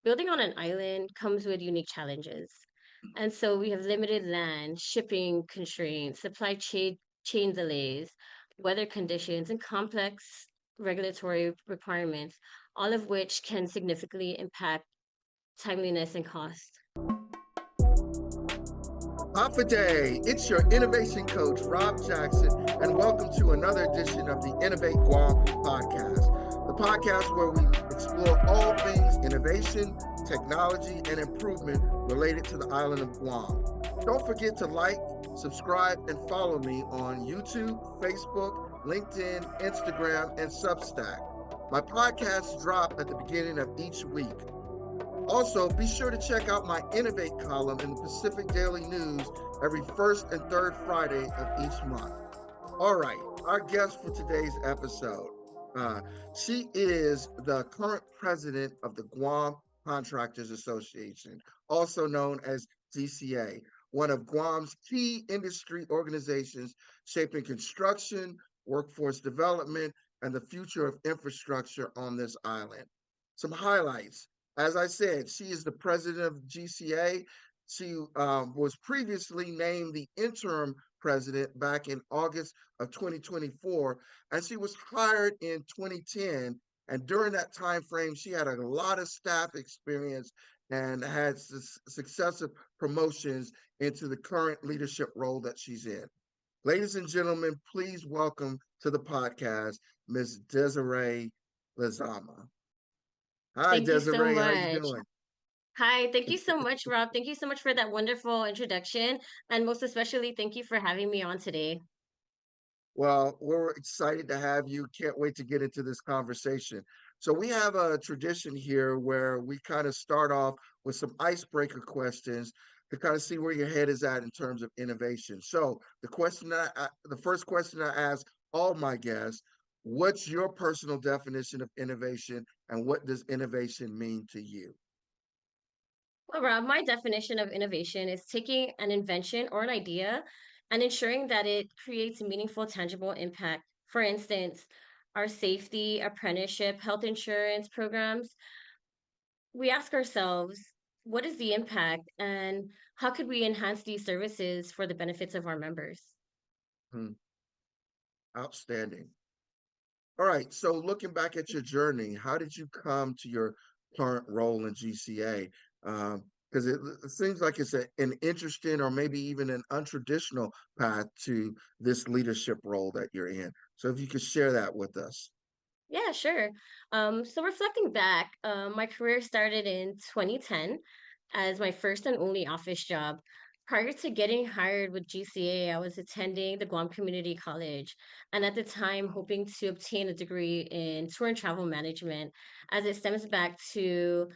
Building on an island comes with unique challenges. And so we have limited land, shipping constraints, chain delays, weather conditions, and complex regulatory requirements, all of which can significantly impact timeliness and cost. Alpha Day, it's your innovation coach, Rob Jackson, and welcome to another edition of the Innovate Guam podcast, the podcast where we explore all things innovation, technology, and improvement related to the island of Guam. Don't forget to like, subscribe, and follow me on YouTube, Facebook, LinkedIn, Instagram, and Substack. My podcasts drop at the beginning of each week. Also, be sure to check out my Innovate column in the Pacific Daily News every first and third Friday of each month. All right, our guest for today's episode. Uh, she is the current president of the Guam Contractors Association, also known as GCA, one of Guam's key industry organizations shaping construction, workforce development, and the future of infrastructure on this island. Some highlights. As I said, she is the president of GCA. She was previously named the interim president back in August of 2024, and she was hired in 2010. And during that time frame, she had a lot of staff experience and had successive promotions into the current leadership role that she's in. Ladies and gentlemen, please welcome to the podcast, Ms. Desiree Lizama. Hi, Thank you so Desiree. How you much. doing? Hi, thank you so much, Rob. Thank you so much for that wonderful introduction. And most especially, thank you for having me on today. Well, we're excited to have you. Can't wait to get into this conversation. So, we have a tradition here where we kind of start off with some icebreaker questions to kind of see where your head is at in terms of innovation. So, the first question I ask all my guests, what's your personal definition of innovation and what does innovation mean to you? Well, Rob, my definition of innovation is taking an invention or an idea and ensuring that it creates meaningful, tangible impact. For instance, our safety, apprenticeship, health insurance programs, we ask ourselves, what is the impact and how could we enhance these services for the benefits of our members? Hmm, outstanding. All right. So looking back at your journey, how did you come to your current role in GCA? Because it seems like it's an interesting or maybe even an untraditional path to this leadership role that you're in. So if you could share that with us. Yeah, sure. So reflecting back, my career started in 2010 as my first and only office job. Prior to getting hired with GCA, I was attending the Guam Community College, and at the time, hoping to obtain a degree in tour and travel management, as it stems back to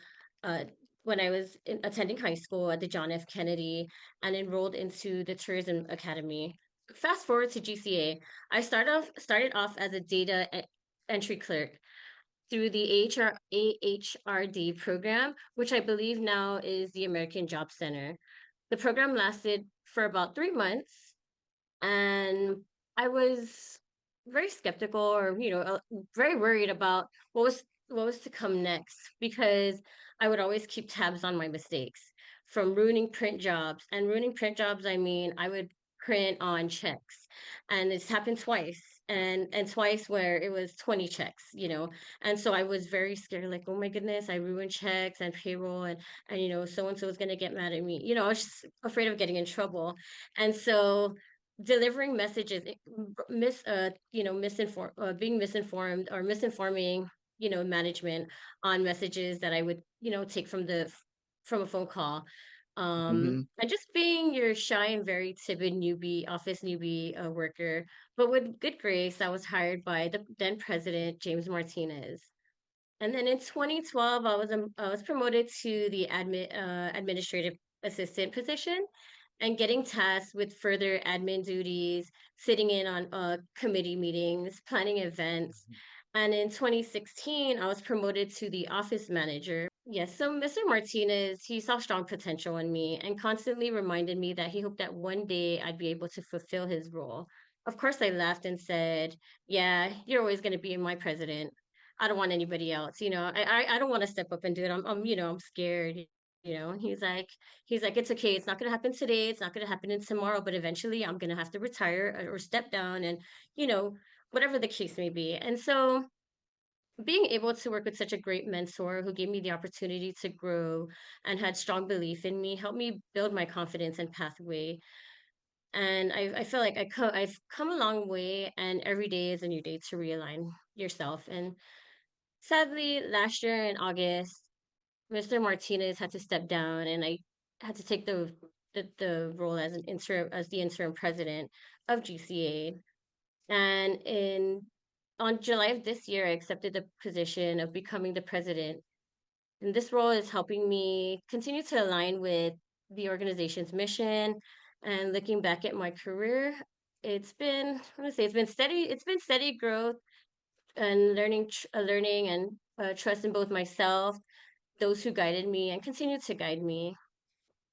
uh, when I was attending high school at the John F. Kennedy and enrolled into the Tourism Academy. Fast forward to GCA, I started off as a entry clerk through the AHRD program, which I believe now is the American Job Center. The program lasted for about 3 months, and I was very skeptical, or very worried about what was to come next because I would always keep tabs on my mistakes from ruining print jobs. And ruining print jobs, I mean, I would print on checks, and it's happened twice. And twice where it was 20 checks, and so I was very scared, like, oh my goodness, I ruined checks and payroll, and so and so is going to get mad at me. I was just afraid of getting in trouble. And so delivering messages, being misinformed or misinforming management on messages that I would take from a phone call, Hmm. and just being your shy and very timid office newbie worker. But with good grace, I was hired by the then president, James Martinez. And then in 2012, I was promoted to the administrative assistant position and getting tasked with further admin duties, sitting in on committee meetings, planning events. And in 2016, I was promoted to the office manager. Yes, so Mr. Martinez, he saw strong potential in me and constantly reminded me that he hoped that one day I'd be able to fulfill his role. Of course, I laughed and said, yeah, you're always going to be my president. I don't want anybody else, I don't want to step up and do it. I'm scared, he's like, it's okay. It's not going to happen today. It's not going to happen in tomorrow, but eventually I'm going to have to retire or step down and, you know, whatever the case may be. And so being able to work with such a great mentor who gave me the opportunity to grow and had strong belief in me helped me build my confidence and pathway. And I feel like I've come a long way, and every day is a new day to realign yourself. And sadly, last year in August, Mr. Martinez had to step down, and I had to take the role as the interim president of GCA. And in on July of this year, I accepted the position of becoming the president. And this role is helping me continue to align with the organization's mission. And looking back at my career, I'm gonna say it's been steady. It's been steady growth and learning and trust in both myself, those who guided me, and continue to guide me.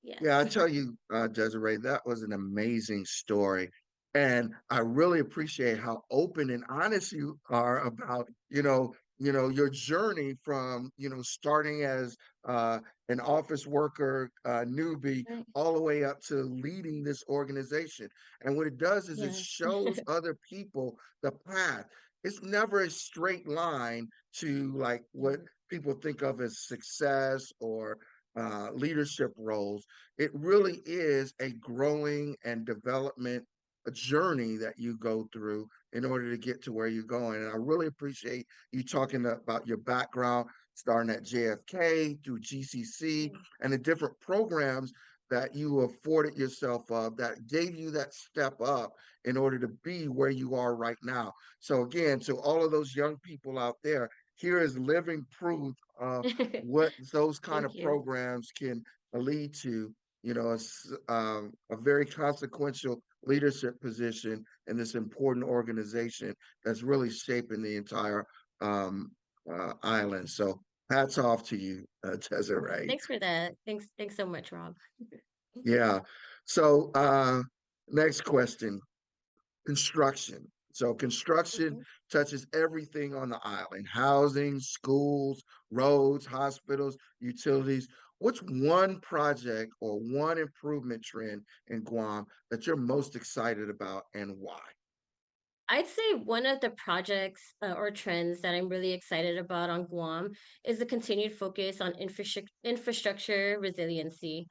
Yes. Yeah, I tell you, Desiree, that was an amazing story. And I really appreciate how open and honest you are about, your journey from, starting as an office worker, newbie, Right. all the way up to leading this organization. And what it does is it Yes. shows other people the path. It's never a straight line to like what Yeah. people think of as success or leadership roles. It really is a growing and development a journey that you go through in order to get to where you're going. And I really appreciate you talking about your background, starting at JFK through GCC and the different programs that you afforded yourself of that gave you that step up in order to be where you are right now. So again, to all of those young people out there, here is living proof of what those kind Thank of you. programs can lead to, a very consequential leadership position in this important organization that's really shaping the entire island. So hats off to you, Desiree. Thanks for that. Thanks so much, Rob. Yeah. So next question, construction. So construction Mhm. touches everything on the island: housing, schools, roads, hospitals, utilities. What's one project or one improvement trend in Guam that you're most excited about and why? I'd say one of the projects or trends that I'm really excited about on Guam is the continued focus on infrastructure resiliency.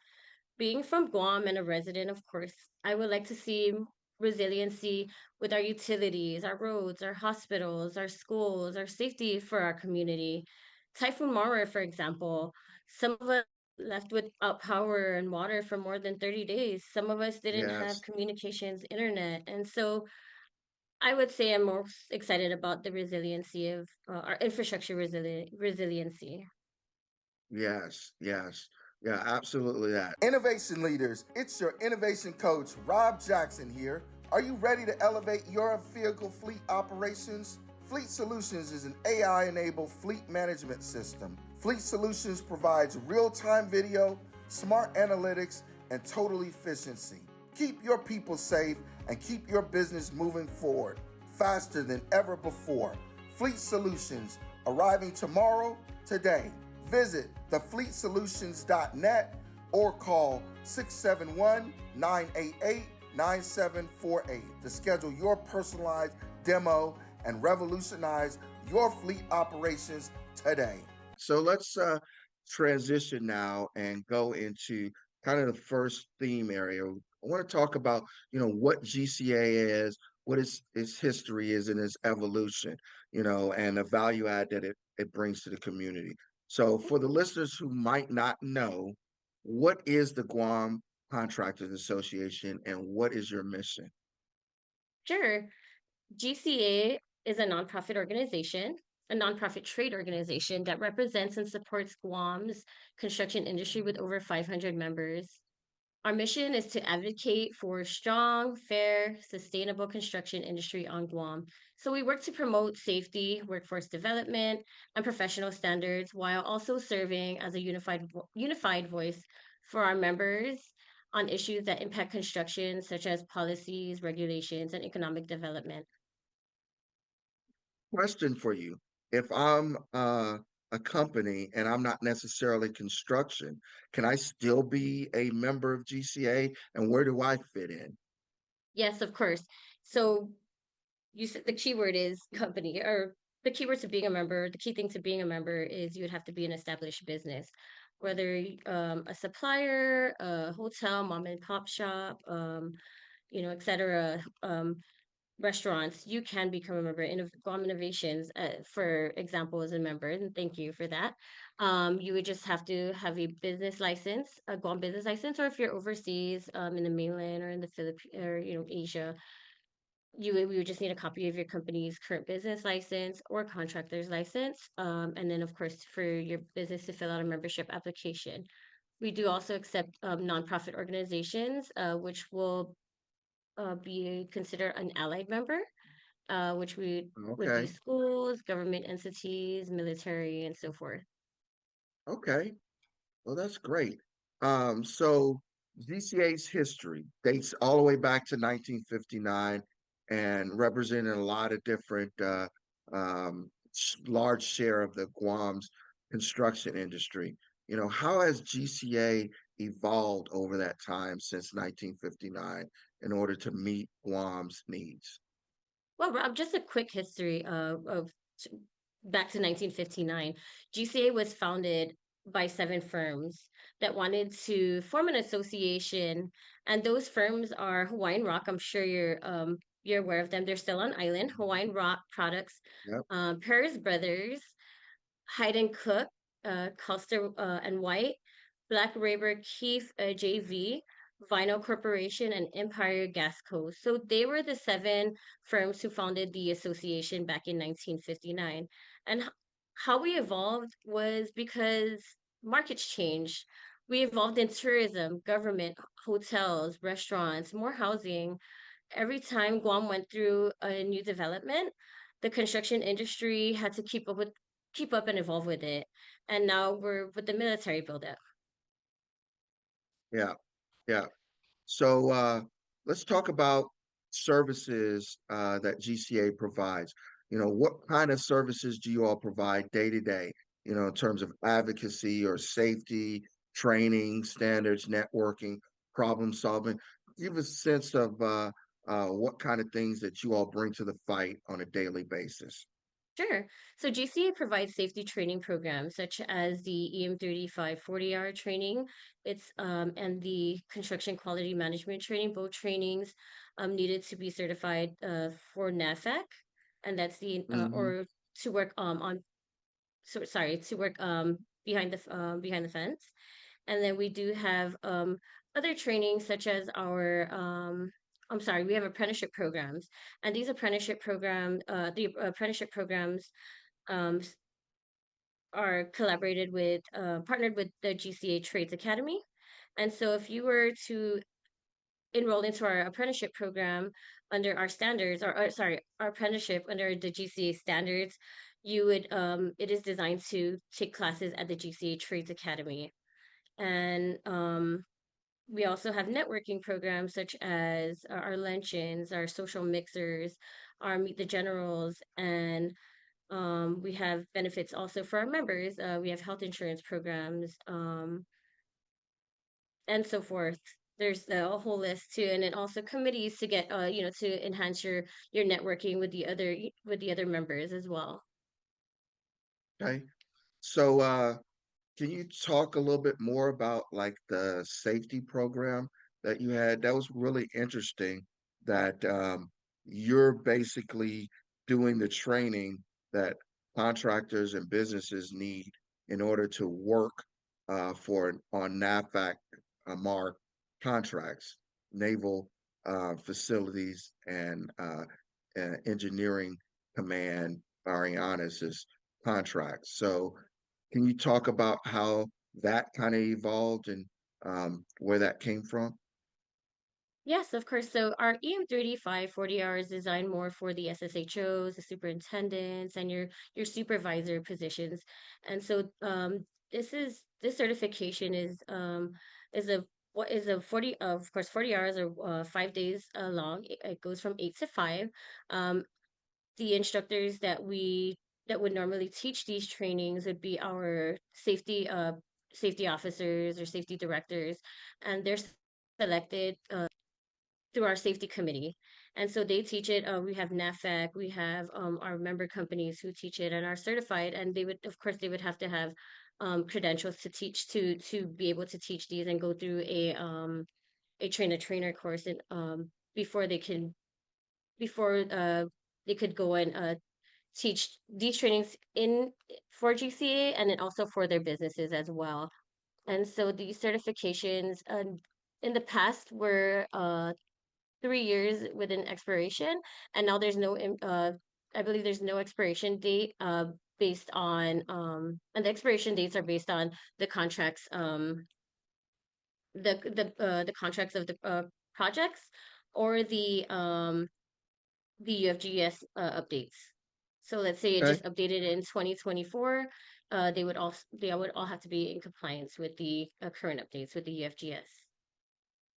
Being from Guam and a resident, of course, I would like to see resiliency with our utilities, our roads, our hospitals, our schools, our safety for our community. Typhoon Mara, for example, some of us left without power and water for more than 30 days. Some of us didn't have Yes, communications, internet. And so I would say I'm most excited about the resiliency of our infrastructure resiliency. yes, yes. Yeah, absolutely that. Innovation leaders, it's your innovation coach, Rob Jackson here. Are you ready to elevate your vehicle fleet operations? Fleet Solutions is an AI enabled fleet management system. Fleet Solutions provides real time video, smart analytics, and total efficiency. Keep your people safe and keep your business moving forward faster than ever before. Fleet Solutions, arriving tomorrow, today. Visit thefleetsolutions.net or call 671 988 9748 to schedule your personalized demo and revolutionize your fleet operations today. So let's transition now and go into kind of the first theme area. I want to talk about, what GCA is, what its history is and its evolution, and the value add that it brings to the community. So for the listeners who might not know, what is the Guam Contractors Association and what is your mission? Sure. GCA is a nonprofit trade organization that represents and supports Guam's construction industry with over 500 members. Our mission is to advocate for strong, fair, sustainable construction industry on Guam. So we work to promote safety, workforce development, and professional standards while also serving as a unified voice for our members on issues that impact construction, such as policies, regulations, and economic development. Question for you. if I'm a company and I'm not necessarily construction, can I still be a member of GCA? And where do I fit in? Yes, of course. So you said the keyword is company, or the keyword to being a member. The key thing to being a member is you would have to be an established business, whether a supplier, a hotel, mom and pop shop, etc. Restaurants, you can become a member. In Guam Innovations, for example, as a member, and thank you for that. You would just have to have a business license, a Guam business license, or if you're overseas, in the mainland or in the Philippines or Asia, we would just need a copy of your company's current business license or contractor's license. And then, of course, for your business to fill out a membership application. We do also accept nonprofit organizations, which will be considered an allied member, which would be Okay. schools, government entities, military, and so forth. Okay. Well, that's great. So GCA's history dates all the way back to 1959 and represented a lot of different large share of the Guam's construction industry. How has GCA evolved over that time since 1959 in order to meet Guam's needs? Well, Rob, just a quick history of back to 1959. GCA was founded by seven firms that wanted to form an association, and those firms are Hawaiian Rock. I'm sure you're aware of them. They're still on island. Hawaiian Rock Products, Yep. Paris Brothers, Hyde and Cook, Custer and White, Black Raber Keefe JV, Vinyl Corporation, and Empire Gas Co. So they were the seven firms who founded the association back in 1959. And how we evolved was because markets changed. We evolved in tourism, government, hotels, restaurants, more housing. Every time Guam went through a new development, the construction industry had to keep up and evolve with it. And now we're with the military buildup. Yeah. Yeah. So let's talk about services that GCA provides. What kind of services do you all provide day to day, in terms of advocacy or safety, training, standards, networking, problem solving? Give a sense of what kind of things that you all bring to the fight on a daily basis. Sure. So GCA provides safety training programs such as the EM35 40-hour training. It's and the construction quality management training. Both trainings needed to be certified for NAFAC, and that's the Hmm. or to work on so sorry to work behind the fence. And then we do have other trainings such as our I'm sorry, we have apprenticeship programs. And these the apprenticeship programs um, are partnered with the GCA Trades Academy. And so if you were to enroll into our apprenticeship program under our standards, or sorry, our apprenticeship under the GCA standards, it is designed to take classes at the GCA Trades Academy. And we also have networking programs such as our luncheons, our social mixers, our Meet the Generals, and we have benefits also for our members. We have health insurance programs, and so forth. There's a whole list too, and then also committees to get, to enhance your networking with the other members as well. Okay. So can you talk a little bit more about like the safety program that you had? That was really interesting that you're basically doing the training that contractors and businesses need in order to work on NAVFAC mark contracts, naval facilities and engineering command, Ariana's contracts. So can you talk about how that kind of evolved and where that came from? Yes, of course. So our EM35 40 hours designed more for the SSHOs, the superintendents, and your supervisor positions. And so this certification is a what is a 40 of course 40 hours or 5 days long. It goes from 8 to 5. Um, the instructors that would normally teach these trainings would be our safety officers or safety directors, and they're selected through our safety committee. And so they teach it. We have NAFAC, we have our member companies who teach it and are certified. And they would, of course, they would have to have credentials to teach to be able to teach these and go through a trainer course and before they can before they could go and teach these trainings in for GCA and then also for their businesses as well. And so these certifications in the past were 3 years with an expiration, and now there's no I believe there's no expiration date based on and the expiration dates are based on the contracts the contracts of the projects or the UFGS updates. So let's say it Okay. just updated in 2024, they would all have to be in compliance with the current updates with the UFGS.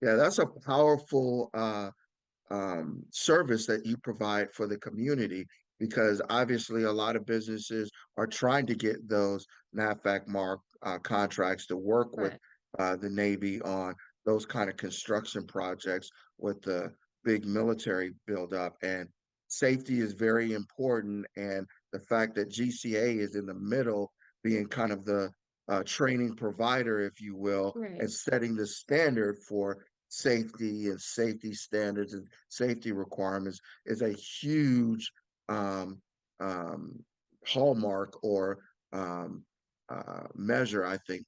Yeah, that's a powerful service that you provide for the community because obviously a lot of businesses are trying to get those NAFAC mark contracts to work with Correct. the Navy on those kind of construction projects with the big military buildup. And safety is very important. And the fact that GCA is in the middle, being kind of the training provider, if you will, Right. and setting the standard for safety and safety standards and safety requirements is a huge um, um, hallmark or um, measure, I think,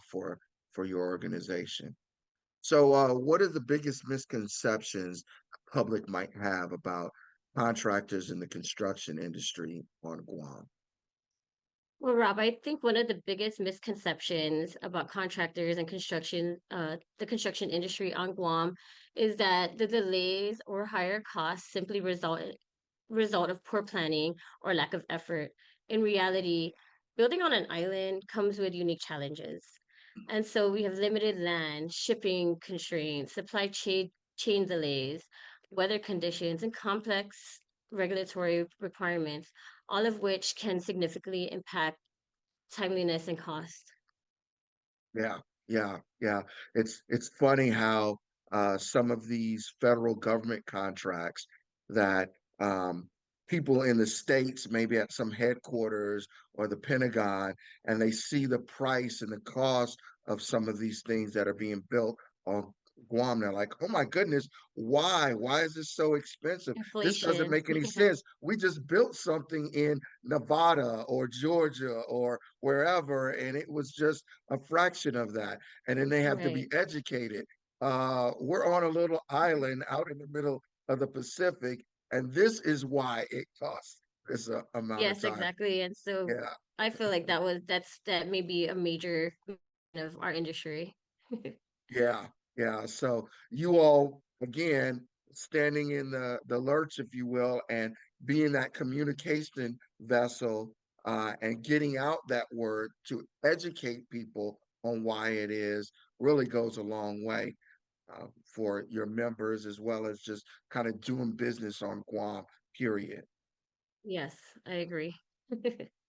for your organization. So, what are the biggest misconceptions the public might have about contractors in the construction industry on Guam? Well, Rob, I think one of the biggest misconceptions about contractors and the construction industry on Guam is that the delays or higher costs simply result of poor planning or lack of effort. In reality, building on an island comes with unique challenges. And so we have limited land, shipping constraints, chain delays, weather conditions, and complex regulatory requirements, all of which can significantly impact timeliness and cost. Yeah, yeah. It's funny how some of these federal government contracts that um, people in the states, maybe at some headquarters or the Pentagon, and they see the price and the cost of some of these things that are being built on Guam. They're like, "Oh my goodness, why? Why is this so expensive? This doesn't Inflation. make any Yeah, sense. We just built something in Nevada or Georgia or wherever, and it was just." A fraction of that. And then they have to be right. educated. We're on a little island out in the middle of the Pacific, and this is why it costs this amount of Yes, time. exactly. And so Yeah, I feel like that may be a major of our industry. yeah, yeah. So you all, again, standing in the lurch, if you will, and being that communication vessel and getting out that word to educate people on why it is really goes a long way. For your members as well as just kind of doing business on Guam, period. Yes, I agree.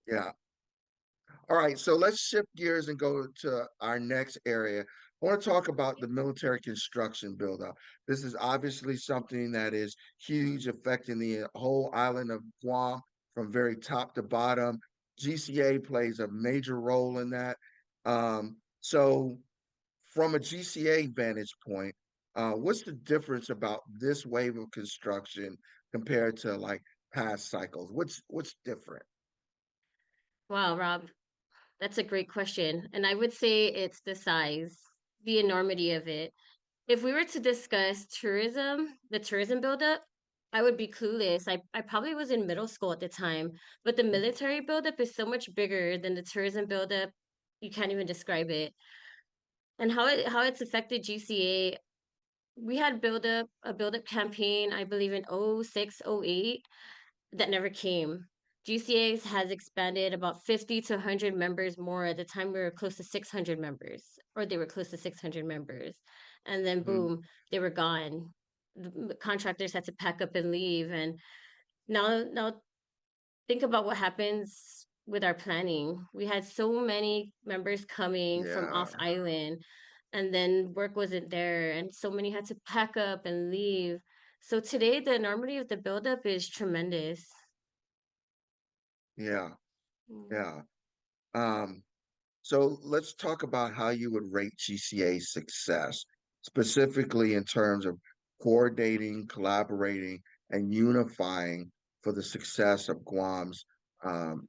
Yeah. All right. So let's shift gears and go to our next area. I want to talk about the military construction buildup. This is obviously something that is huge, affecting the whole island of Guam from very top to bottom. GCA plays a major role in that. So from a GCA vantage point, what's the difference about this wave of construction compared to like past cycles? What's different? Wow, Rob, that's a great question. And I would say it's the size, the enormity of it. If we were to discuss the tourism buildup, I would be clueless. I probably was in middle school at the time, but the military buildup is so much bigger than the tourism buildup. You can't even describe it. And how it's affected GCA. We had a buildup campaign, I believe in '06, '08, that never came. GCA has expanded about 50 to 100 members more. At the time, we were close to 600 members, or they were close to 600 members. And then, Mhm. boom, they were gone. The contractors had to pack up and leave. And now think about what happens with our planning. We had so many members coming from Yeah, off island, and then work wasn't there, and so many had to pack up and leave. So today, the enormity of the buildup is tremendous. yeah, Mm. yeah. Um, so let's talk about how you would rate GCA success, specifically in terms of coordinating, collaborating, and unifying for the success of Guam's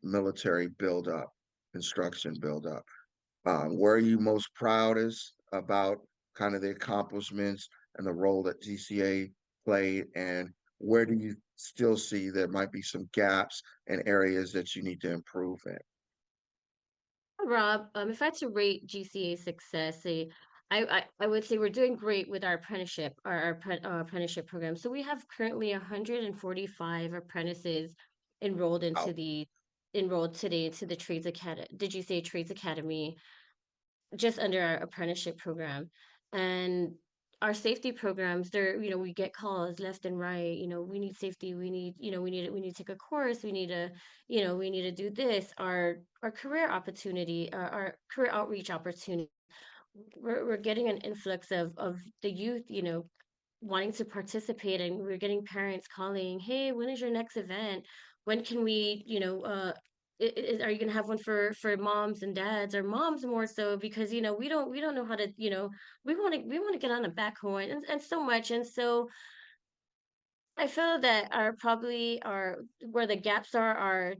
military buildup, construction buildup. Where are you most proudest about kind of the accomplishments and the role that GCA played, and where do you still see there might be some gaps and areas that you need to improve in? Rob, if I had to rate GCA success, I would say we're doing great with our apprenticeship, our apprenticeship program. So we have currently 145 apprentices enrolled Oh, into the enrolled today into the Trades Academy. Did you say Trades Academy? Just under our apprenticeship program, and our safety programs. There, we get calls left and right. We need safety. We need, we need to take a course. We need to, we need to do this. Our career opportunity, our career outreach opportunity, we're getting an influx of the youth, wanting to participate, and we're getting parents calling, hey, when is your next event? When can we, are you going to have one for moms and dads, or moms more so, because we don't know how to, we want to get on a backhoe, and so much. And so I feel that our probably our where the gaps our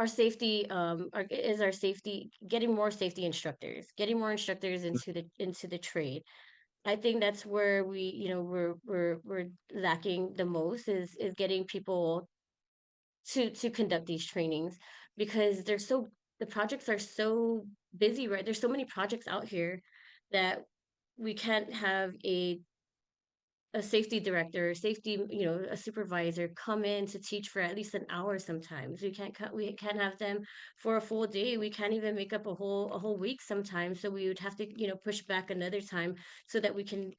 safety, our safety, getting more safety instructors, getting more instructors into the trade. I think that's where we're lacking the most, is getting people to conduct these trainings, because the projects are so busy, right? There's so many projects out here that we can't have a safety director, safety, a supervisor come in to teach for at least an hour. Sometimes we can't have them for a full day. We can't even make up a whole week sometimes. So we would have to, push back another time, so that we can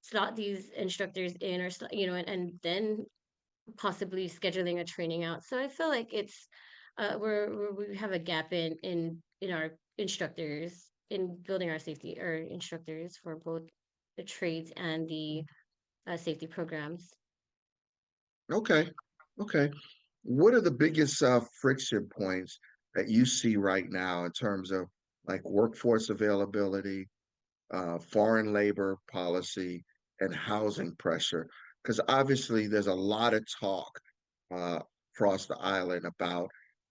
slot these instructors in, or and then possibly scheduling a training out. So I feel like it's we have a gap in our instructors, in building our safety, or instructors for both the trades and the safety programs. okay, okay. What are the biggest friction points that you see right now in terms of like workforce availability, foreign labor policy, and housing pressure? Because obviously there's a lot of talk uh, across the island about,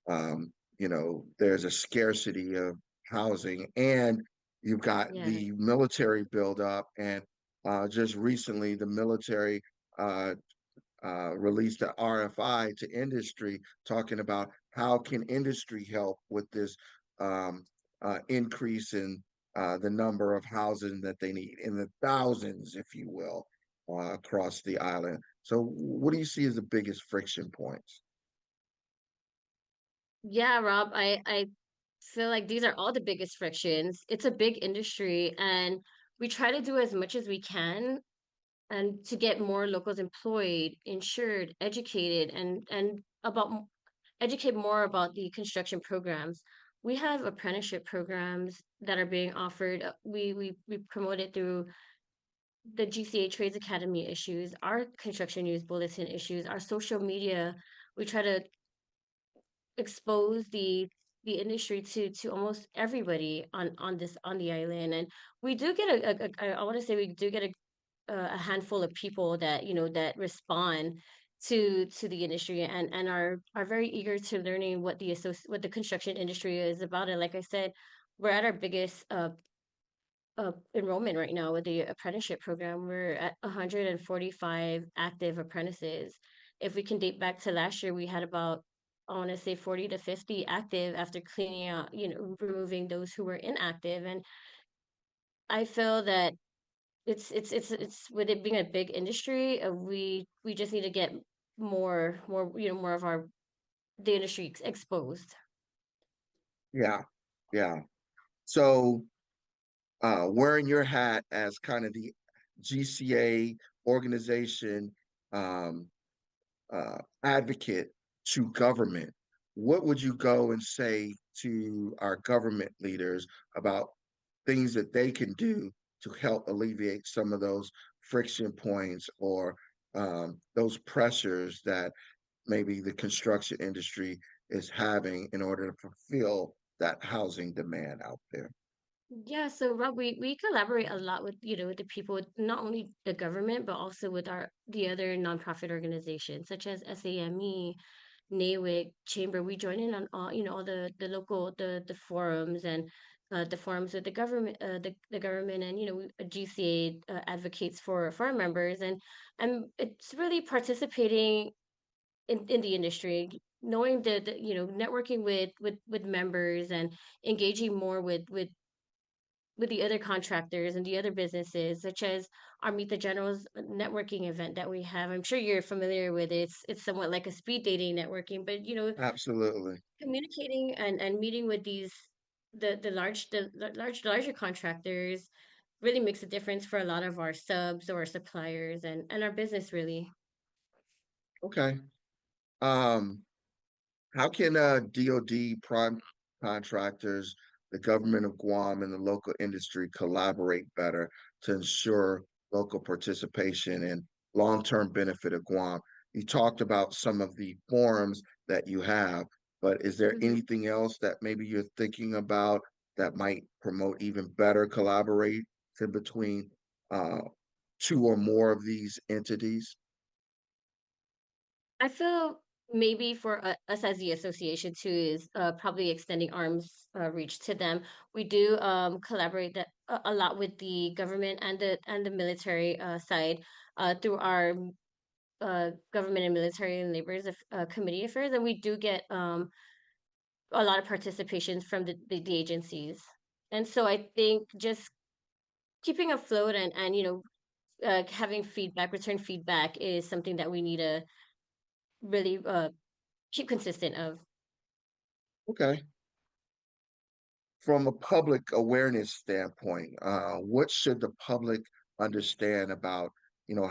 there's a scarcity of housing, and you've got Yeah. the military buildup, and just recently the military uh, released an RFI to industry talking about how can industry help with this um, increase in the number of housing that they need in the thousands, if you will, across the island. So, what do you see as the biggest friction points? Yeah, Rob, I feel like these are all the biggest frictions. It's a big industry, and we try to do as much as we can, and to get more locals employed, insured, educated, and educate more about the construction programs. We have apprenticeship programs that are being offered. We promote it through the GCA Trades Academy issues, our construction news bulletin issues, our social media. We try to expose the industry to almost everybody on the island, and we do get I want to say we do get a handful of people that that respond to the industry, and are very eager to learning what the construction industry is about. And like I said, we're at our biggest enrollment right now with the apprenticeship program. We're at 145 active apprentices. If we can date back to last year, we had about, I want to say, 40 to 50 active, after cleaning out, removing those who were inactive. And I feel that it's with it being a big industry, we just need to get more of our the industry exposed. Yeah, yeah. So, wearing your hat as kind of the GCA organization, um, advocate to government, what would you go and say to our government leaders about things that they can do to help alleviate some of those friction points or those pressures that maybe the construction industry is having in order to fulfill that housing demand out there? Yeah, so Rob, we collaborate a lot with, with the people, with not only the government, but also with the other nonprofit organizations such as SAME, NAWIC, Chamber. We join in on all, all the local the forums and the forums with the government, the government, and GCA advocates for our members, and it's really participating in the industry, knowing the networking with members and engaging more with the other contractors and the other businesses, such as our Meet the Generals networking event that we have. I'm sure you're familiar with it. It's somewhat like a speed dating networking, but Absolutely. communicating and meeting with these the larger contractors really makes a difference for a lot of our subs or suppliers and our business really. Okay. Um, how can DoD prime contractors, the government of Guam, and the local industry collaborate better to ensure local participation and long-term benefit of Guam? You talked about some of the forums that you have, but is there Mhm. anything else that maybe you're thinking about that might promote even better collaboration between uh, two or more of these entities? I feel maybe for us as the association too is probably extending arms reach to them. We do collaborate a lot with the government and the military side through our government and military and committee affairs, and we do get a lot of participation from the agencies. And so I think just keeping afloat and having return feedback is something that we need to really keep consistent of. Okay. From a public awareness standpoint, what should the public understand about,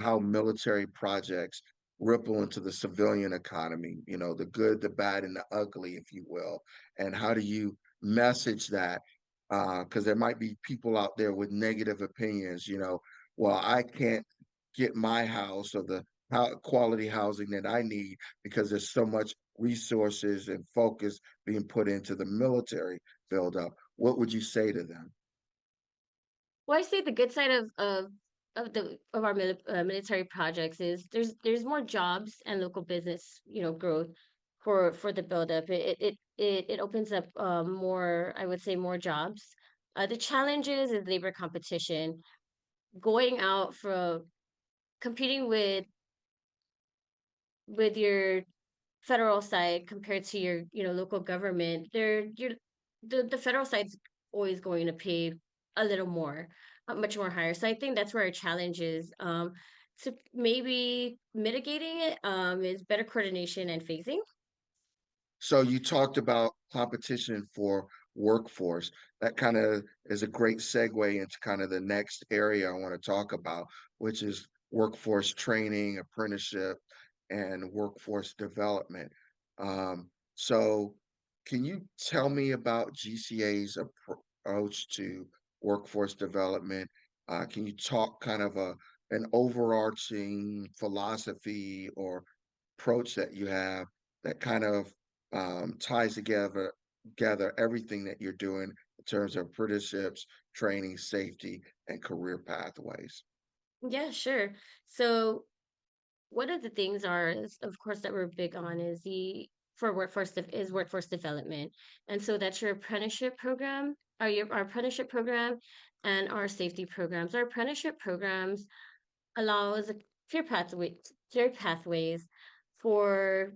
how military projects ripple into the civilian economy, the good, the bad, and the ugly, if you will, and how do you message that? Because there might be people out there with negative opinions, well, I can't get my house or the quality housing that I need because there's so much resources and focus being put into the military buildup. What would you say to them? Well, I say the good side of our military projects is there's more jobs and local business, growth for the buildup. It opens up more, I would say, more jobs. The challenges is labor competition, going out for competing with your federal side compared to your local government. The federal side's always going to pay a little more, much more higher. So I think that's where our challenge is. So maybe mitigating it is better coordination and phasing. So you talked about competition for workforce. That kind of is a great segue into kind of the next area I want to talk about, which is workforce training, apprenticeship, and workforce development. So can you tell me about GCA's approach to workforce development? Can you talk kind of an overarching philosophy or approach that you have that kind of ties together everything that you're doing in terms of apprenticeships, training, safety, and career pathways. Yeah, sure. So one of the things is, of course, that we're big on is the for workforce development, and so that's your apprenticeship program, our apprenticeship program, and our safety programs. Our apprenticeship programs allows clear pathway, clear pathways for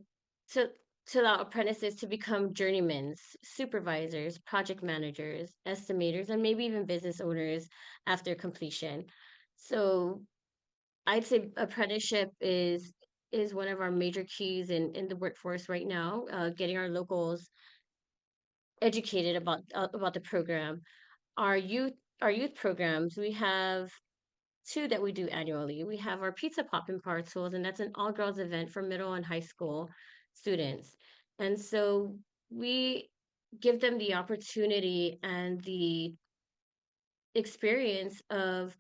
to to allow apprentices to become journeymen, supervisors, project managers, estimators, and maybe even business owners after completion. So I'd say apprenticeship is one of our major keys in the workforce right now. Getting our locals educated about the program. Our youth our youth programs. We have two that we do annually. We have our Pizza Pop and Power Tools, and that's an all girls event for middle and high school students. And so we give them the opportunity and the experience of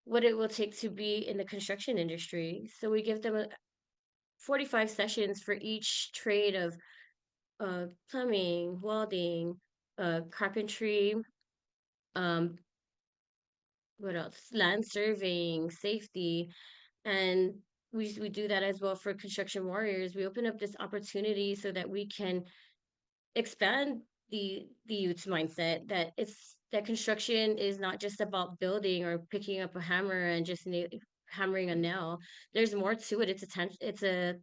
what it will take to be in the construction industry. So we give them 45 sessions for each trade of plumbing, welding, carpentry, um, what else? Land surveying, safety, and we do that as well for construction warriors. We open up this opportunity so that we can expand the youth's mindset that it's that construction is not just about building or picking up a hammer and just hammering a nail. There's more to it. It's a tangible.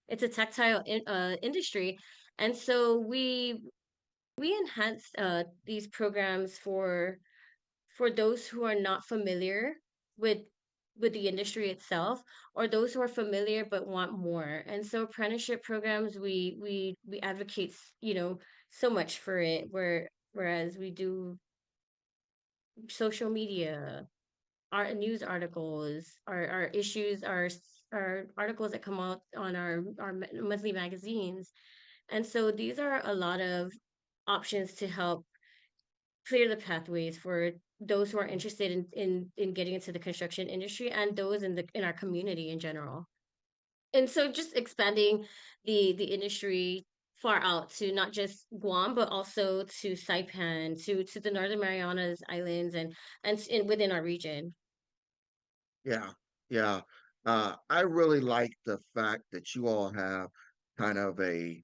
It's a tactile industry, and so we enhance these programs for those who are not familiar with the industry itself, or those who are familiar but want more. And so apprenticeship programs, we advocate, so much for it. Whereas we do social media, our news articles, our issues, our articles that come out on our monthly magazines. And so these are a lot of options to help clear the pathways for those who are interested in getting into the construction industry and those in our community in general. And so just expanding the industry far out to not just Guam but also to Saipan, to the Northern Marianas Islands within our region. Yeah, yeah. I really like the fact that you all have kind of a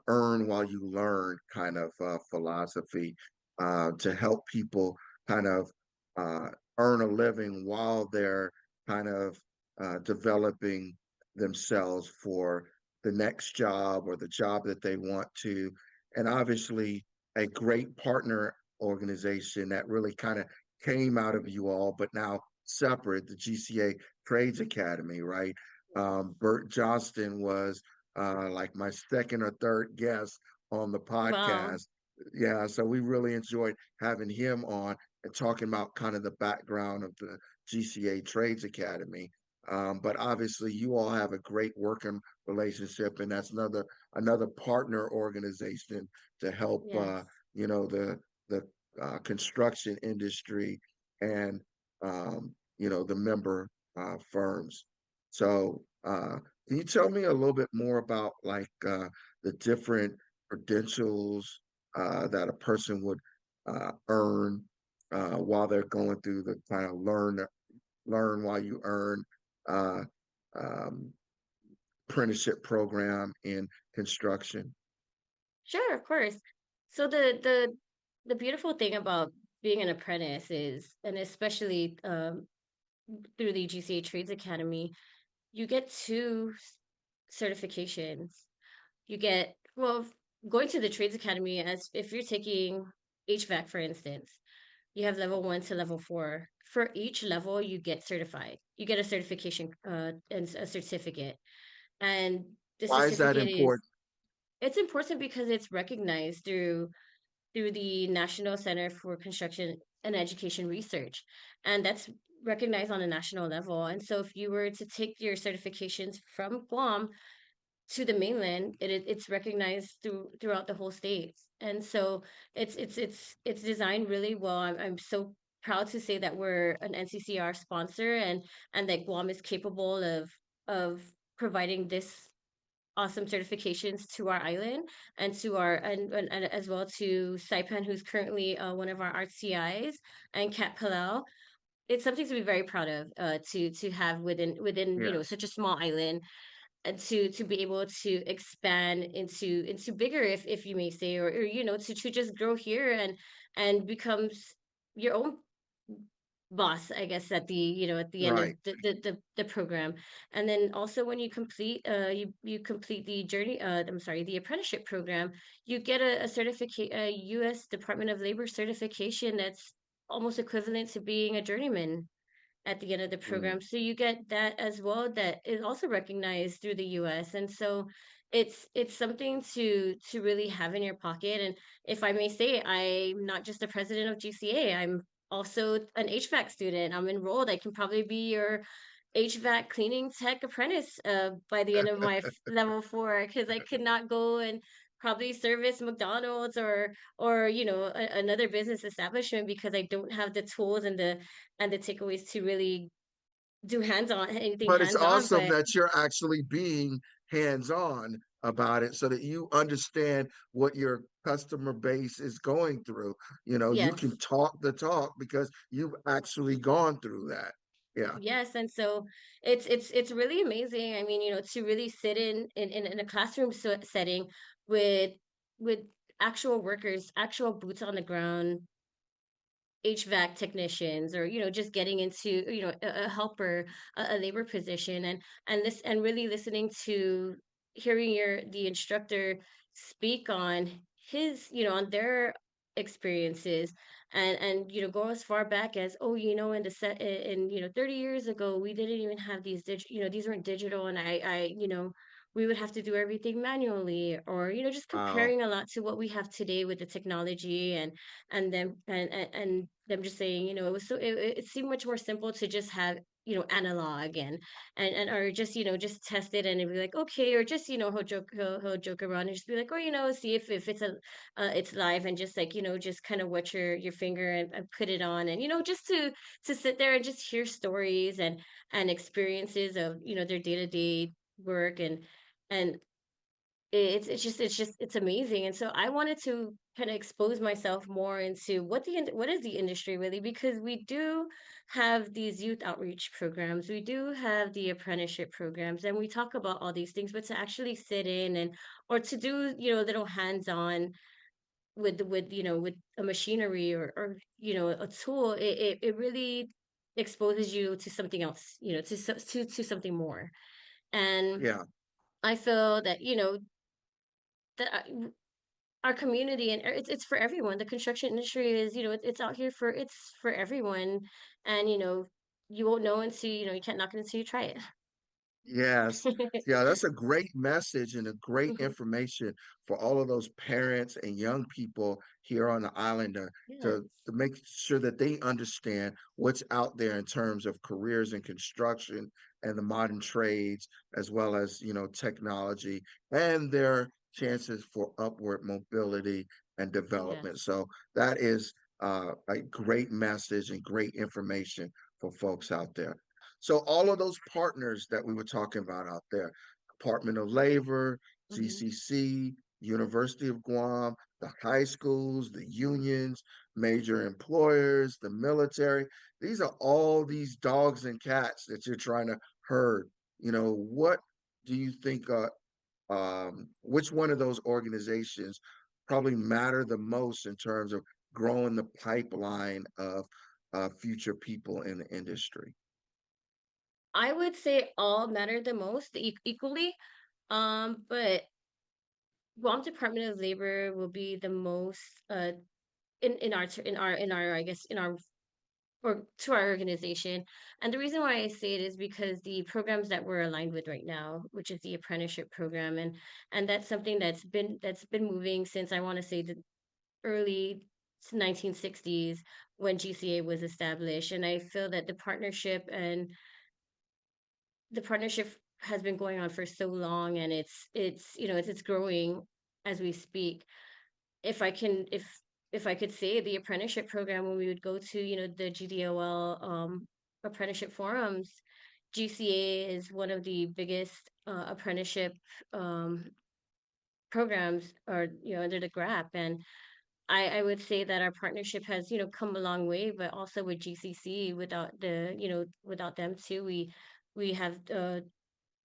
earn while you learn kind of philosophy to help people kind of uh, earn a living while they're kind of developing themselves for the next job or the job that they want to. And obviously, a great partner organization that really kind of came out of you all, but now separate, the GCA Trades Academy, right? Bert Johnston was like my second or third guest on the Wow. podcast. Yeah, so we really enjoyed having him on and talking about kind of the background of the GCA Trades Academy. But obviously, you all have a great working relationship, and that's another partner organization to help Yes. the construction industry and the member firms. So, can you tell me a little bit more about like the different credentials that a person would earn while they're going through the kind of learn while you earn uh, um, apprenticeship program in construction? Sure, of course. So the beautiful thing about being an apprentice is, and especially through the GCA Trades Academy, you get two certifications. You get, well, going to the Trades Academy, as if you're taking HVAC, for instance, you have level one to level four. For each level, you get certified. You get a certification and a certificate. And the Why is that certificate is, important? it's important because it's recognized through the National Center for Construction and Education Research. And that's recognized on a national level. And so if you were to take your certifications from Guam to the mainland, it's recognized throughout the whole states. And so it's designed really well. I'm so proud to say that we're an NCCR sponsor, and that Guam is capable of providing this awesome certifications to our island and to our and as well to Saipan, who's currently one of our RTIs, and Kat Palau. It's something to be very proud of, to have within Yeah, such a small island, and to be able to expand into bigger, if you may say, or to just grow here and becomes your own boss, I guess, at the end of right. the program. And then also when you complete you complete the journey, I'm sorry, the apprenticeship program, you get a certificate, a US Department of Labor certification that's almost equivalent to being a journeyman at the end of the Mm. program. So you get that as well, that is also recognized through the US. And so it's something to really have in your pocket. And if I may say, I'm not just the president of GCA. also an HVAC student. I'm enrolled. I can probably be your HVAC cleaning tech apprentice by the end of my level four, because I could not go and probably service McDonald's or another business establishment because I don't have the tools and the takeaways to really do hands-on anything But it's hands-on. awesome But that you're actually being hands-on about it so that you understand what your customer base is going through. You yes, can talk the talk because you've actually gone through that. Yeah. yes, and so it's really amazing. I mean, to really sit in a classroom setting with with actual workers, actual boots on the ground, HVAC technicians, or just getting into a helper, a labor position, and really listening to hearing the instructor speak on his on their experiences, and go as far back as, oh, in the set in 30 years ago we didn't even have these weren't digital, and I we would have to do everything manually, or just Wow. comparing a lot to what we have today with the technology, and them just saying, it was it seemed much more simple to just have analog, and or just test it, and it'd be like, okay, or just he'll joke around and just be like, oh, see if it's it's live, and just like just kind of wet your finger, and put it on, and just to sit there and just hear stories and experiences of their day-to-day work, and it's amazing. And so I wanted to kind of expose myself more into what is the industry really, because we do have these youth outreach programs, we do have the apprenticeship programs, and we talk about all these things, but to actually sit in and or to do little hands-on with a machinery, or a tool, it really exposes you to something else, to something more. And Yeah. I feel that that our community, and it's for everyone. The construction industry is, it's out here it's for everyone, and you won't know until you can't knock it until you try Yes. it. Yeah, that's a great message and a great information for all of those parents and young people here on the island Yes, to make sure that they understand what's out there in terms of careers in construction and the modern trades, as well as, technology and their chances for upward mobility and development. yes. So that is a great message and great information for folks out there. So all of those partners that we were talking about out there, Department of Labor, Hmm. GCC, University of Guam, the high schools, the unions, major employers, the military. These are all these dogs and cats that you're trying to herd. What do you think, which one of those organizations probably matter the most in terms of growing the pipeline of future people in the industry? I would say all matter the most, equally. But Guam Department of Labor will be the most in our I guess in our or to our organization. And the reason why I say it is because the programs that we're aligned with right now, which is the apprenticeship program, and that's something that's been moving since, I want to say, the early 1960s, when GCA was established. And I feel that the partnership has been going on for so long, and it's growing as we speak. If I could say, the apprenticeship program, when we would go to the GDOL apprenticeship forums, GCA is one of the biggest apprenticeship um, programs, or under the GRAP. And I would say that our partnership has come a long way, but also with GCC, without them too, we have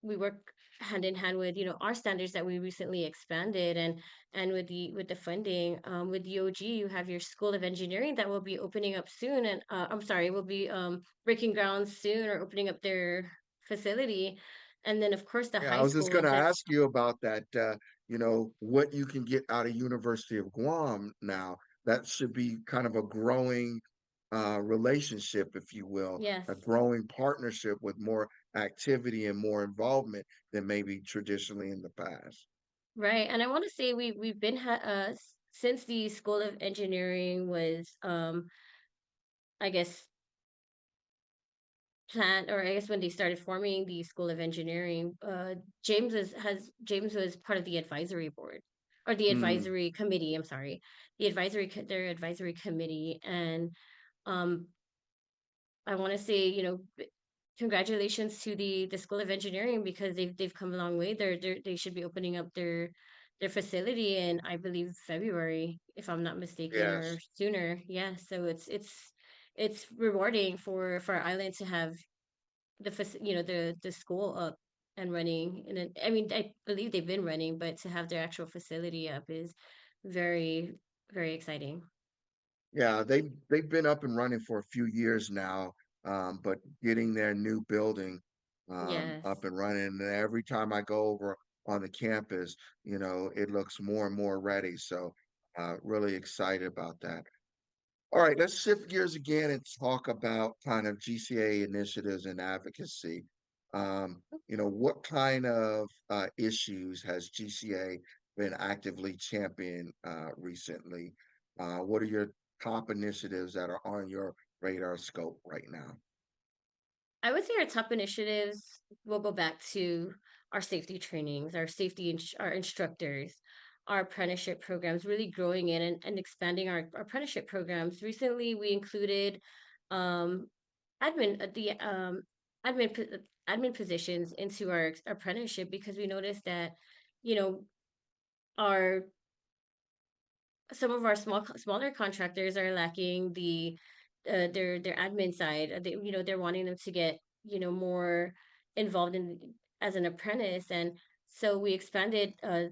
we work hand in hand with our standards that we recently expanded, and with the funding, with the OG, you have your School of Engineering that will be opening up soon, and I'm sorry, will be breaking ground soon, or opening up their facility. And then, of course, the Yeah, I high was just going schools. to That's ask you about that. What you can get out of University of Guam now. That should be kind of a growing relationship, if you will, Yes, a growing partnership with more activity and more involvement than maybe traditionally in the past. right. And I want to say we've been since the School of Engineering was I guess plan or I guess when they started forming the School of Engineering, James was part of the advisory board or the Mm, advisory committee. I'm sorry, their advisory committee, and um, I want to say, congratulations to the School of Engineering because they've come a long way. They should be opening up their facility in, I believe, February, if I'm not mistaken, or yes. sooner. Yeah, so it's rewarding for our island to have the school up and running. And then, I mean, I believe they've been running, but to have their actual facility up is very, very exciting. Yeah, they've been up and running for a few years now, but getting their new building up Yes. and running. And every time I go over on the campus, it looks more and more ready. So, really excited about that. All right, let's shift gears again and talk about kind of GCA initiatives and advocacy. What kind of issues has GCA been actively championing recently? What are your top initiatives that are on your radar scope right now? I would say our top initiatives will go back to our safety trainings, our instructors, our apprenticeship programs, really growing in and expanding our apprenticeship programs. Recently, we included um, admin the admin po- admin positions into our apprenticeship because we noticed that you know our some of our smaller contractors are lacking their admin side. They're wanting them to get more involved in as an apprentice, and so we expanded a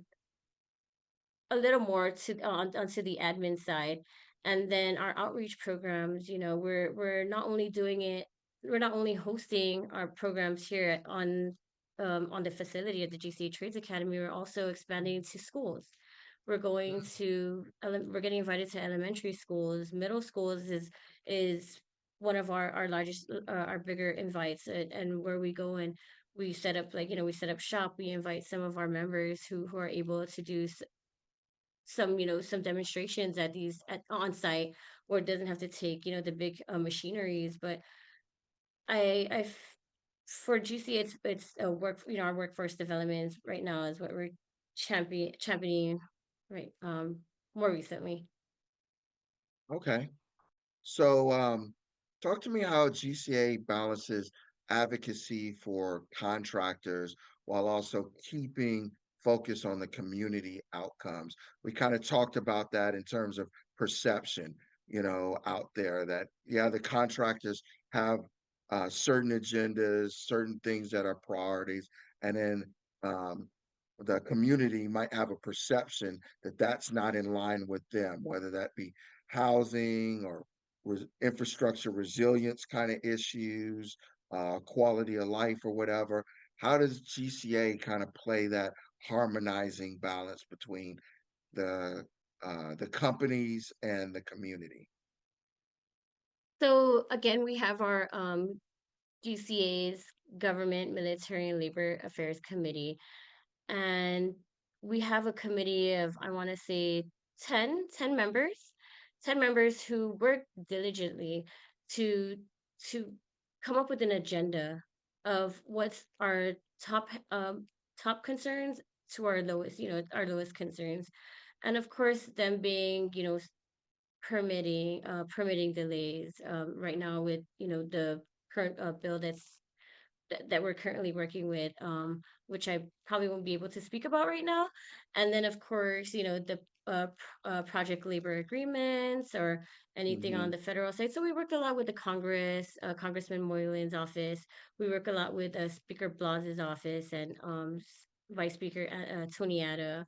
little more onto the admin side. And then our outreach programs, we're not only doing it, we're not only hosting our programs here on the facility at the GCA Trades Academy, we're also expanding to schools. We're getting invited to elementary schools. Middle schools is one of our largest our bigger invites, and where we go and we set up shop. We invite some of our members who are able to do some demonstrations on site, where it doesn't have to take the big machineries. But I for GC, it's a our workforce development right now is what we're championing, right, more recently. Okay. So, talk to me how GCA balances advocacy for contractors while also keeping focus on the community outcomes. We kind of talked about that in terms of perception, out there that, yeah, the contractors have certain agendas, certain things that are priorities, and then um, the community might have a perception that that's not in line with them, whether that be housing or infrastructure resilience kind of issues, quality of life or whatever. How does GCA kind of play that harmonizing balance between the the companies and the community? So again, we have our GCA's Government, Military, and Labor Affairs Committee, and we have a committee of, I want to say, 10 members, 10 members who work diligently to to come up with an agenda of what's our top concerns to our lowest concerns. And of course, them being, permitting delays right now with the current bill that we're currently working with, which I probably won't be able to speak about right now. And then, of course, the project labor agreements or anything on Hmm. the federal side. So we work a lot with the Congress, Congressman Moylan's office. We work a lot with Speaker Blas's office and Vice Speaker Tony Atta.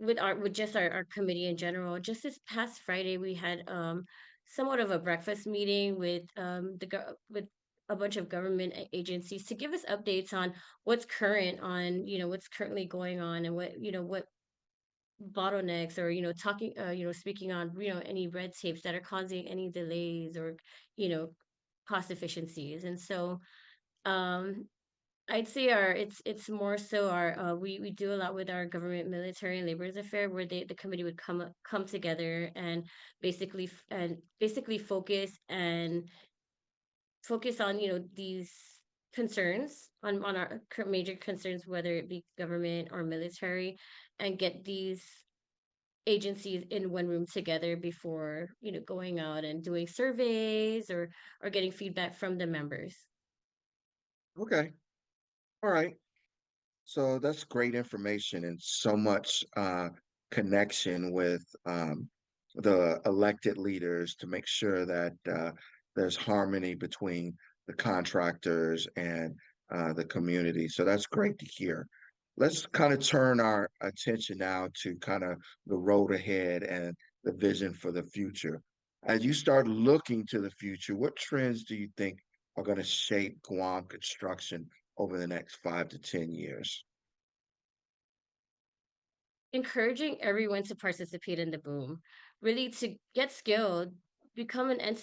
With just our committee in general. Just this past Friday, we had somewhat of a breakfast meeting with with a bunch of government agencies to give us updates on what's currently going on, and what bottlenecks, or speaking on any red tapes that are causing any delays or you know cost efficiencies. And so um I'd say it's more so our we do a lot with our government, military, and laborers affair where the committee would come together and basically focus on these concerns on our major concerns, whether it be government or military, and get these agencies in one room together before going out and doing surveys or getting feedback from the members. Okay. All right. So that's great information and so much connection with the elected leaders to make sure that there's harmony between the contractors and the community. So that's great to hear. Let's kind of turn our attention now to kind of the road ahead and the vision for the future. As you start looking to the future, what trends do you think are going to shape Guam construction over the next 5 to 10 years? Encouraging everyone to participate in the boom, really to get skilled, become an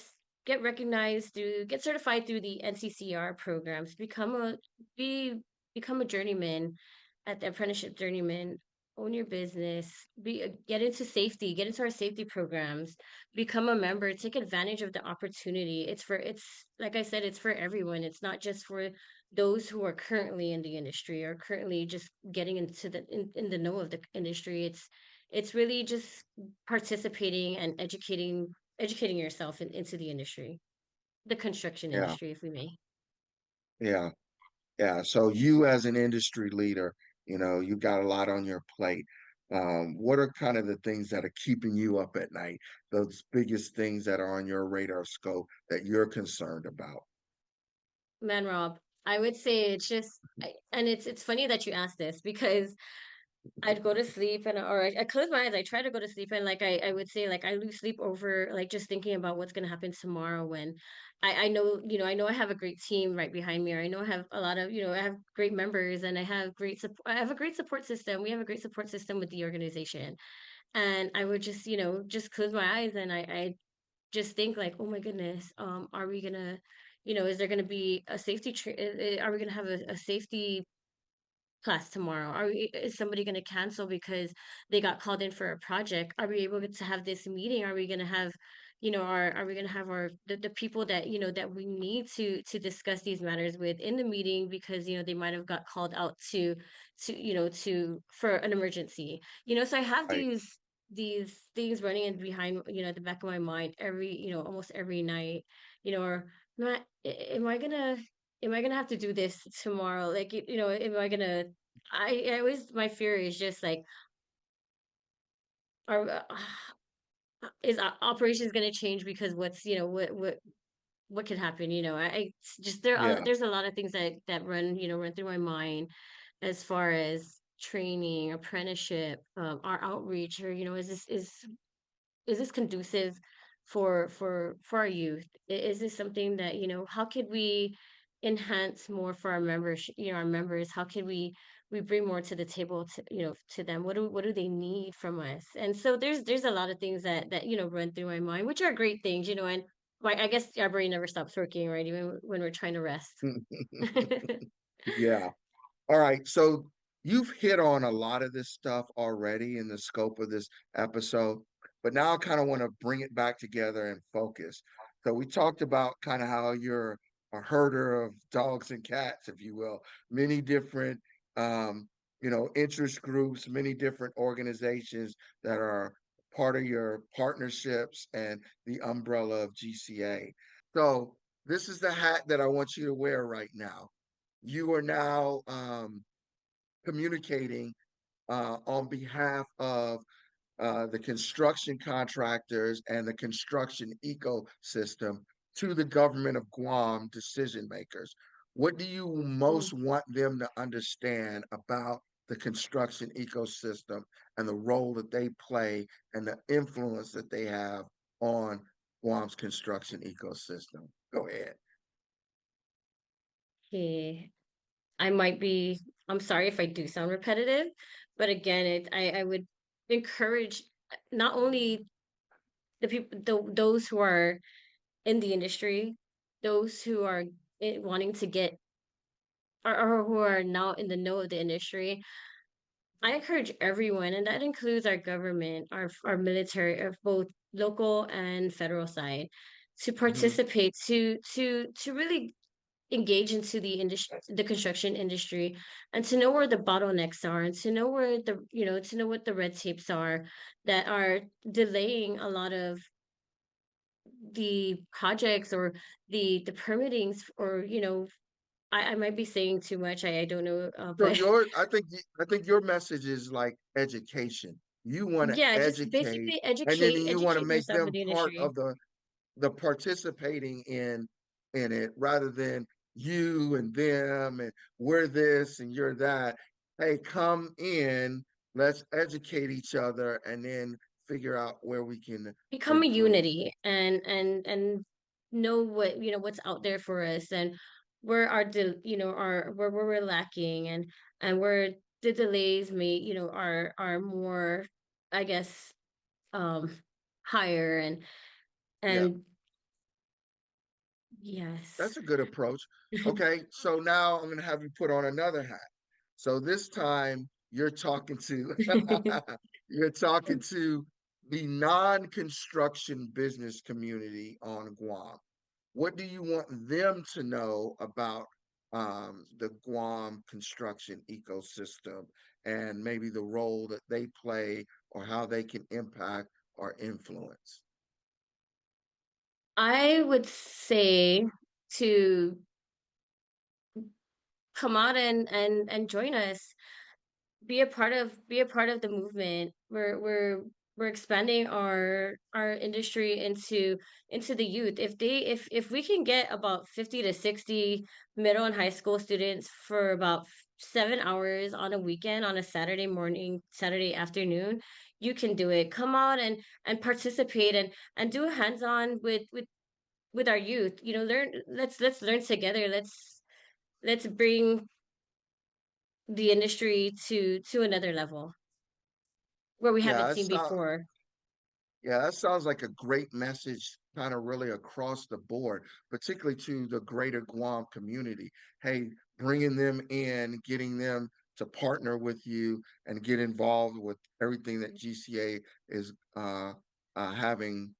get recognized through, get certified through the NCCR programs, be become a journeyman at the apprenticeship journeyman, own your business, get into safety, get into our safety programs, become a member, take advantage of the opportunity. It's like I said, it's for everyone. It's not just for those who are currently in the industry or currently just getting into in the know of the industry. It's really just participating and educating yourself into the industry, the construction Yeah, industry, if we may. yeah, yeah. So you as an industry leader, you've got a lot on your plate. What are kind of the things that are keeping you up at night? Those biggest things that are on your radar scope that you're concerned about? Man, Rob, I would say and it's funny that you asked this because I'd go to sleep I close my eyes. I try to go to sleep and I would say like I lose sleep over like just thinking about what's gonna happen tomorrow when I know I know I have a great team right behind me, or I know I have a lot of I have great members and I have a great support system. We have a great support system with the organization, and I would just just close my eyes and I just think like, oh my goodness, are we gonna is there gonna be a are we gonna have a safety class tomorrow? Is somebody going to cancel because they got called in for a project? Are we able to have this meeting? Are we going to have, are we going to have the people that, that we need to discuss these matters with in the meeting because, they might have got called out for an emergency, so I have Right. these things running in behind, at the back of my mind almost every night, or not, am I gonna have to do this tomorrow? Like, am I gonna? I always my fear is just like, are is operations gonna change because what's what could happen? I just Yeah. there's a lot of things that run through my mind as far as training, apprenticeship, our outreach, or is this conducive for our youth? Is this something that how could we enhance more for our members, our members? How could we bring more to the table to to them? What do they need from us? And so there's a lot of things that run through my mind, which are great things, and like I guess our brain never stops working, right? Even when we're trying to rest. Yeah. All right. So you've hit on a lot of this stuff already in the scope of this episode, but now I kind of want to bring it back together and focus. So we talked about kind of how you're a herder of dogs and cats, if you will, many different interest groups, many different organizations that are part of your partnerships and the umbrella of GCA. So this is the hat that I want you to wear right now. You are now communicating on behalf of the construction contractors and the construction ecosystem to the government of Guam decision makers. What do you Mm. most want them to understand about the construction ecosystem and the role that they play and the influence that they have on Guam's construction ecosystem? Go ahead. Okay. I might be, I'm sorry if I do sound repetitive, but again, I would encourage not only those who are in the industry, those who are wanting to get or who are now in the know of the industry, I encourage everyone, and that includes our government, our military, of both local and federal side, to Hmm. participate, to really engage into the industry, the construction industry, and to know where the bottlenecks are, and to know where the to know what the red tapes are that are delaying a lot of the projects, or the permittings, or I might be saying too much. I don't know, So but I think your message is like education. You want to yeah, just educate, basically and then you want to educate make yourself with them the part industry. of the participating in it, rather than you and them and we're this and you're that. Hey, come in, let's educate each other, and then figure out where we can Become a improve. unity, and know what what's out there for us, and where our where we're lacking, and where the delays may are more, I guess, um higher, Yeah, and yes. that's a good approach. Okay, so now I'm going to have you put on another hat. So this time you're talking to you're talking to the non-construction business community on Guam. What do you want them to know about the Guam construction ecosystem, and maybe the role that they play or how they can impact or influence? I would say to come out and join us, be a part of the movement. We're expanding our industry into the youth. If we can get about 50 to 60 middle and high school students for about 7 hours on a weekend, on a Saturday morning, Saturday afternoon, you can do it. Come out and participate, and do a hands-on with our youth. Learn, let's learn together. Let's bring the industry to another level where we Yeah, haven't that seen sounds before. Yeah, that sounds like a great message, kind of really across the board, particularly to the greater Guam community. Hey, bringing them in, getting them to partner with you and get involved with everything that GCA is having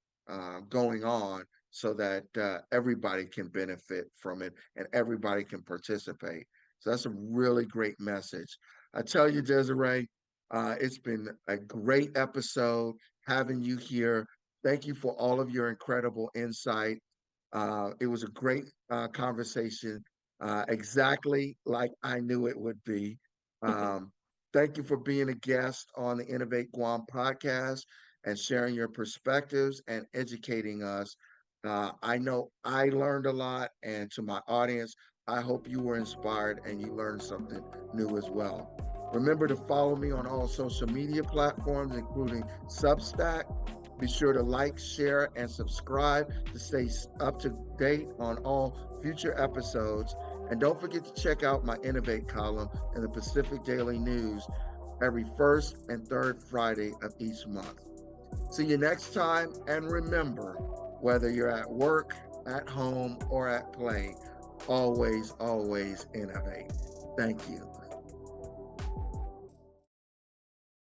going on, so that everybody can benefit from it and everybody can participate. So that's a really great message. I tell you, Desiree, it's been a great episode having you here. Thank you for all of your incredible insight. It was a great conversation, exactly like I knew it would be. Um, Thank you for being a guest on the Innovate Guam podcast and sharing your perspectives and educating us. I know I learned a lot, and to my audience, I hope you were inspired and you learned something new as well. Remember to follow me on all social media platforms, including Substack. Be sure to like, share, and subscribe to stay up to date on all future episodes. And don't forget to check out my Innovate column in the Pacific Daily News every first and third Friday of each month. See you next time, and remember, whether you're at work, at home, or at play, always, always innovate. Thank you.